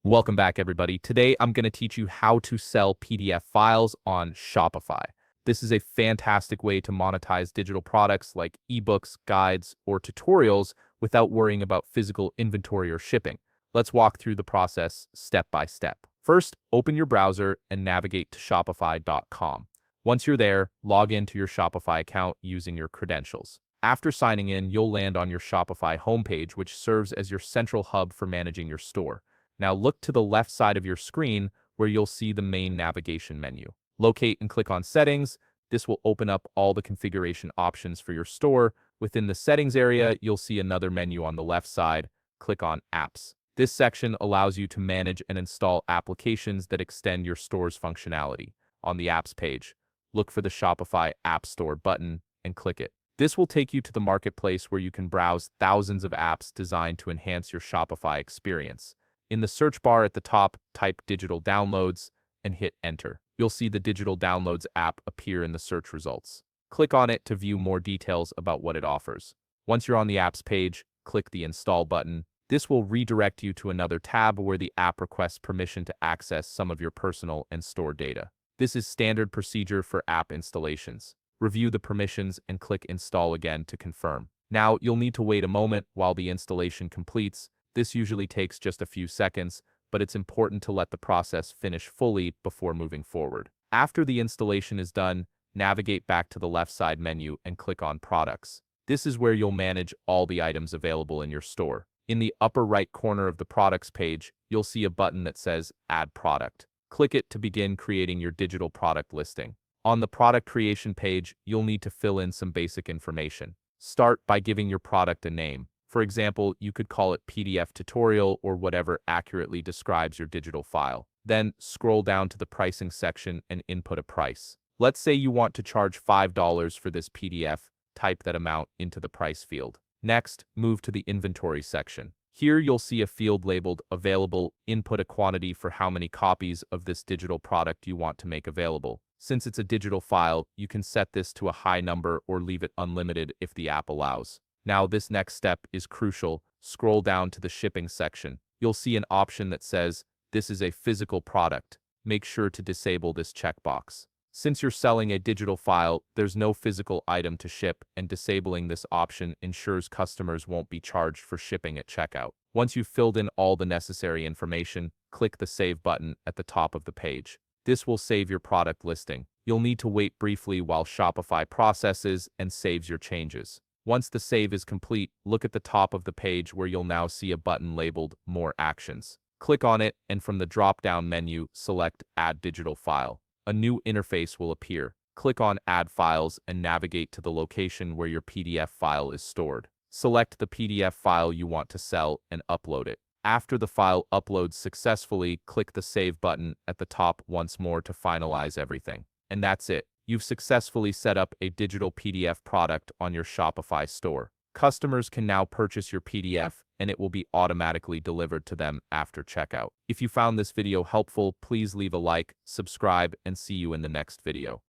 Welcome back, everybody. Today, I'm going to teach you how to sell PDF files on Shopify. This is a fantastic way to monetize digital products like ebooks, guides, or tutorials without worrying about physical inventory or shipping. Let's walk through the process step by step. First, open your browser and navigate to shopify.com. Once you're there, log into your Shopify account using your credentials. After signing in, you'll land on your Shopify homepage, which serves as your central hub for managing your store. Now look to the left side of your screen where you'll see the main navigation menu. Locate and click on Settings. This will open up all the configuration options for your store. Within the Settings area, you'll see another menu on the left side. Click on Apps. This section allows you to manage and install applications that extend your store's functionality. On the Apps page, look for the Shopify App Store button and click it. This will take you to the marketplace where you can browse thousands of apps designed to enhance your Shopify experience. In the search bar at the top, type Digital Downloads and hit Enter. You'll see the Digital Downloads app appear in the search results. Click on it to view more details about what it offers. Once you're on the app's page, click the Install button. This will redirect you to another tab where the app requests permission to access some of your personal and store data. This is standard procedure for app installations. Review the permissions and click Install again to confirm. Now, you'll need to wait a moment while the installation completes. This usually takes just a few seconds, but it's important to let the process finish fully before moving forward. After the installation is done, navigate back to the left side menu and click on Products. This is where you'll manage all the items available in your store. In the upper right corner of the Products page, you'll see a button that says Add Product. Click it to begin creating your digital product listing. On the product creation page, you'll need to fill in some basic information. Start by giving your product a name. For example, you could call it PDF tutorial or whatever accurately describes your digital file. Then scroll down to the pricing section and input a price. Let's say you want to charge $5 for this PDF. Type that amount into the price field. Next, move to the inventory section. Here you'll see a field labeled Available. Input a quantity for how many copies of this digital product you want to make available. Since it's a digital file, you can set this to a high number or leave it unlimited if the app allows. Now, this next step is crucial. Scroll down to the shipping section. You'll see an option that says, "This is a physical product." Make sure to disable this checkbox. Since you're selling a digital file, there's no physical item to ship, and disabling this option ensures customers won't be charged for shipping at checkout. Once you've filled in all the necessary information, click the Save button at the top of the page. This will save your product listing. You'll need to wait briefly while Shopify processes and saves your changes. Once the save is complete, look at the top of the page where you'll now see a button labeled More Actions. Click on it, and from the drop-down menu, select Add Digital File. A new interface will appear. Click on Add Files and navigate to the location where your PDF file is stored. Select the PDF file you want to sell and upload it. After the file uploads successfully, click the Save button at the top once more to finalize everything. And that's it. You've successfully set up a digital PDF product on your Shopify store. Customers can now purchase your PDF, and it will be automatically delivered to them after checkout. If you found this video helpful, please leave a like, subscribe, and see you in the next video.